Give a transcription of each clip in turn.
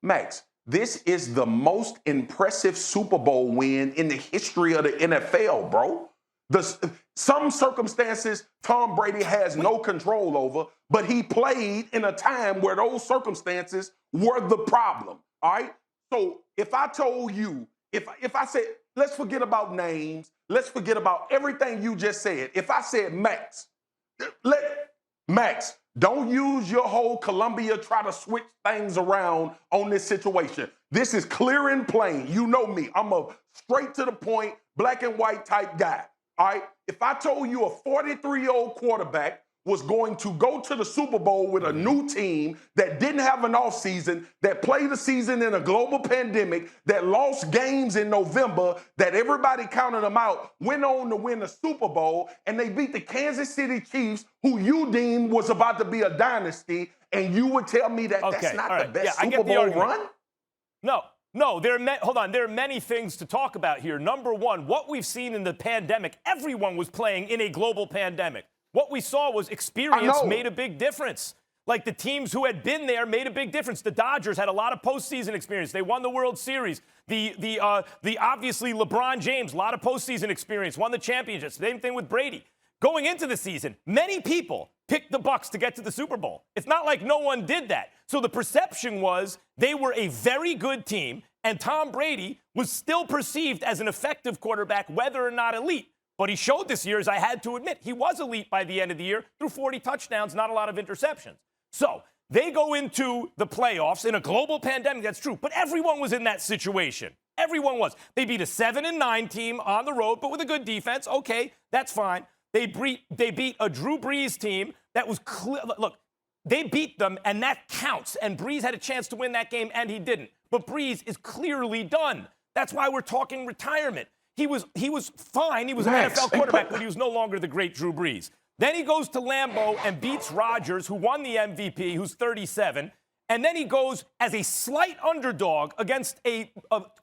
Max, this is the most impressive Super Bowl win in the history of the NFL, bro. Some circumstances Tom Brady has no control over, but he played in a time where those circumstances were the problem. All right. So if I told you, if I said, let's forget about names, let's forget about everything you just said. If I said, Max, don't use your whole Columbia, try to switch things around on this situation. This is clear and plain. You know me. I'm a straight to the point, black and white type guy. All right. If I told you a 43-year-old quarterback was going to go to the Super Bowl with a new team that didn't have an offseason, that played the season in a global pandemic, that lost games in November, that everybody counted them out, went on to win the Super Bowl, and they beat the Kansas City Chiefs, who you deemed was about to be a dynasty, and you would tell me that that's not the best Super Bowl run? No, hold on. There are many things to talk about here. Number one, what we've seen in the pandemic, everyone was playing in a global pandemic. What we saw was experience made a big difference. Like the teams who had been there made a big difference. The Dodgers had a lot of postseason experience. They won the World Series. The obviously LeBron James, a lot of postseason experience, won the championship. Same thing with Brady. Going into the season, many people picked the Bucs to get to the Super Bowl. It's not like no one did that. So the perception was they were a very good team, and Tom Brady was still perceived as an effective quarterback, whether or not elite. What he showed this year, as I had to admit, he was elite by the end of the year, threw 40 touchdowns, not a lot of interceptions. So they go into the playoffs in a global pandemic, that's true, but everyone was in that situation. Everyone was. They beat a 7-9 team on the road, but with a good defense. Okay, that's fine. They beat a Drew Brees team that was clear. Look, they beat them, and that counts. And Brees had a chance to win that game, and he didn't. But Brees is clearly done. That's why we're talking retirement. He was fine. He was an NFL quarterback, but he was no longer the great Drew Brees. Then he goes to Lambeau and beats Rodgers, who won the MVP, who's 37. And then he goes as a slight underdog against a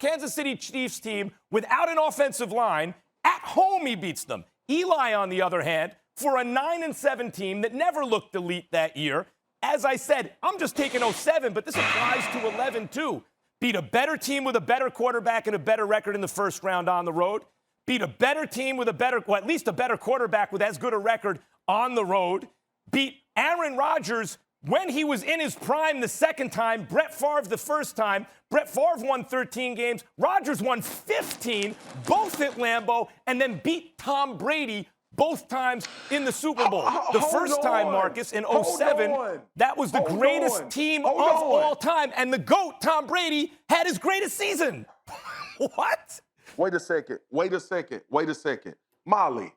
Kansas City Chiefs team without an offensive line. At home, he beats them. Eli, on the other hand, for a 9-7 team that never looked elite that year, as I said, I'm just taking 07, but this applies to 11 too. Beat a better team with a better quarterback and a better record in the first round on the road. Beat a better team with at least a better quarterback with as good a record on the road. Beat Aaron Rodgers when he was in his prime the second time. Brett Favre the first time. Brett Favre won 13 games. Rodgers won 15, both at Lambeau, and then beat Tom Brady both times in the Super Bowl. The first time, Marcus, in 07, that was the greatest team of all time. And the GOAT, Tom Brady, had his greatest season. What? Wait a second. Molly.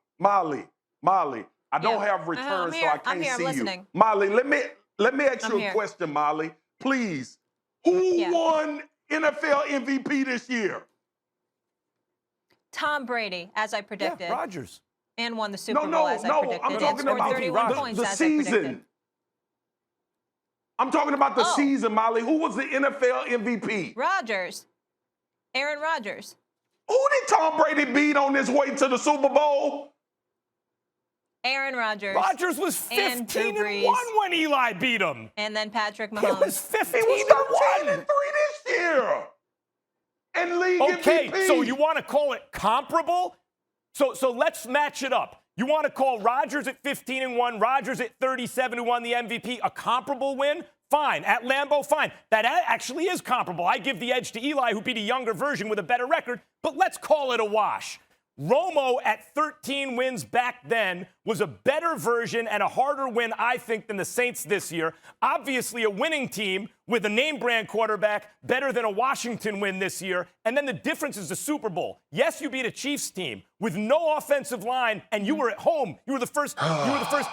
I don't have return, so I can't see listening. You. Molly, let me ask you a question, Molly. Please. Who won NFL MVP this year? Tom Brady, as I predicted. Yeah, Rodgers. And won the Super Bowl as I predicted. I'm talking about 31 points the as season. I predicted. I'm talking about the season, Molly. Who was the NFL MVP? Rodgers. Aaron Rodgers. Who did Tom Brady beat on his way to the Super Bowl? Aaron Rodgers. Rodgers was 15-1 when Eli beat him. And then Patrick Mahomes. He was 15-1. He was 13-3 this year. And league MVP. So you want to call it comparable? So let's match it up. You want to call Rodgers at 15-1, Rodgers at 37 who won the MVP a comparable win? Fine. At Lambeau, fine. That actually is comparable. I give the edge to Eli, who beat a younger version with a better record, but let's call it a wash. Romo at 13 wins back then was a better version and a harder win, I think, than the Saints this year. Obviously, a winning team with a name brand quarterback better than a Washington win this year. And then the difference is the Super Bowl. Yes, you beat a Chiefs team with no offensive line, and you were at home. You were the first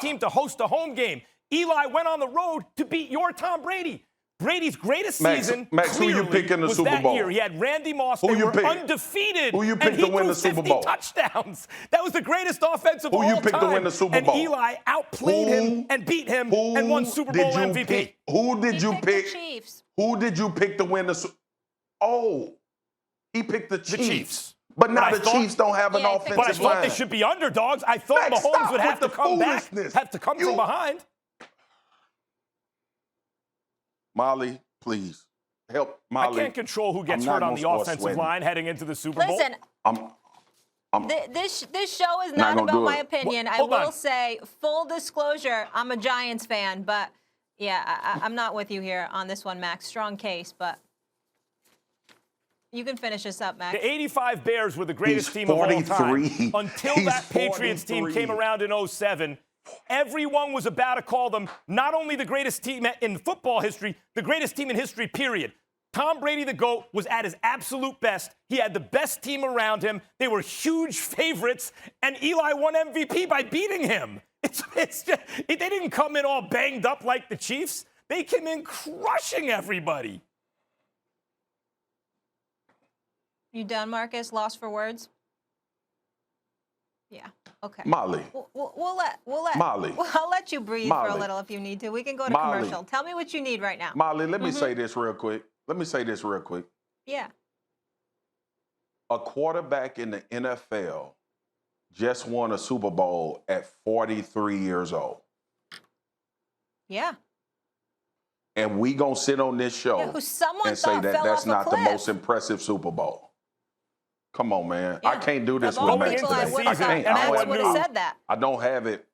team to host a home game. Eli went on the road to beat your Tom Brady. Brady's greatest season Max, who you pick in the Super Bowl? Year. He had Randy Moss. They were undefeated. Who you picked to win the Super Bowl? Touchdowns. That was the greatest offense of all time. Who you picked to win the Super Bowl? And Eli outplayed him and beat him and won Super Bowl MVP. Who did you pick? The Chiefs. Who did you pick to win the Super Bowl? He picked the Chiefs. But But now the Chiefs don't have an offensive line. But I thought they should be underdogs. I thought Mahomes would have to come back, have to come from behind. Molly, please. help Molly. I can't control who gets I'm hurt not on the gonna start offensive sweating. line heading into the Super Bowl. Listen, this show is not gonna about do my it. opinion. I Hold will on. say, full disclosure, I'm a Giants fan, but yeah, I'm not with you here on this one, Max. Strong case, but you can finish this up, Max. The 85 Bears were the greatest He's team of all 43. time until He's that Patriots team 43. came around in 07. Everyone was about to call them not only the greatest team in football history, the greatest team in history, period. Tom Brady, the GOAT, was at his absolute best. He had the best team around him. They were huge favorites, and Eli won MVP by beating him. It's just, they didn't come in all banged up like the Chiefs. They came in crushing everybody. You done, Marcus? Lost for words? Yeah. Okay. Molly. We'll let Molly. I'll let you breathe for a Molly. little if you need to. We can go to Molly. commercial. Tell me what you need right now. Molly, let me say this real quick. Yeah. A quarterback in the NFL just won a Super Bowl at 43 years old. Yeah. And we gonna sit on this show Yeah, who someone and say thought that fell that's off a not the cliff. most impressive Super Bowl. Come on, man. Yeah. I can't do this Of with all Max people, I today. would I have thought can't. Max everyone would have knew. said that. I don't have it.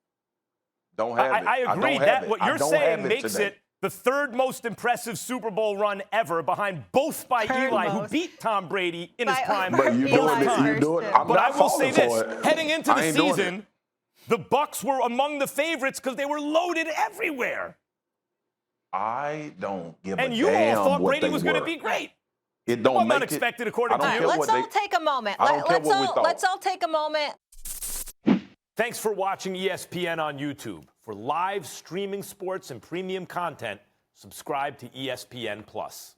Don't have it. I agree. don't have That it. what I you're don't saying have it makes today. it the third most impressive Super Bowl run ever, behind both by Third Eli, most. who beat Tom Brady in his By prime. But you Eli doing it. was You do it. first, I'm But not I will say falling this: for it. heading into I the ain't doing it. season, the Bucs were among the favorites because they were loaded everywhere, I don't give and a you damn all thought what Brady they was going to were. be great. It don't Wasn't make unexpected it. according I don't to you. care Let's what all they. take a moment. I don't care what we thought. Let's all take a moment. Thanks for watching ESPN on YouTube. For live streaming sports and premium content, subscribe to ESPN Plus.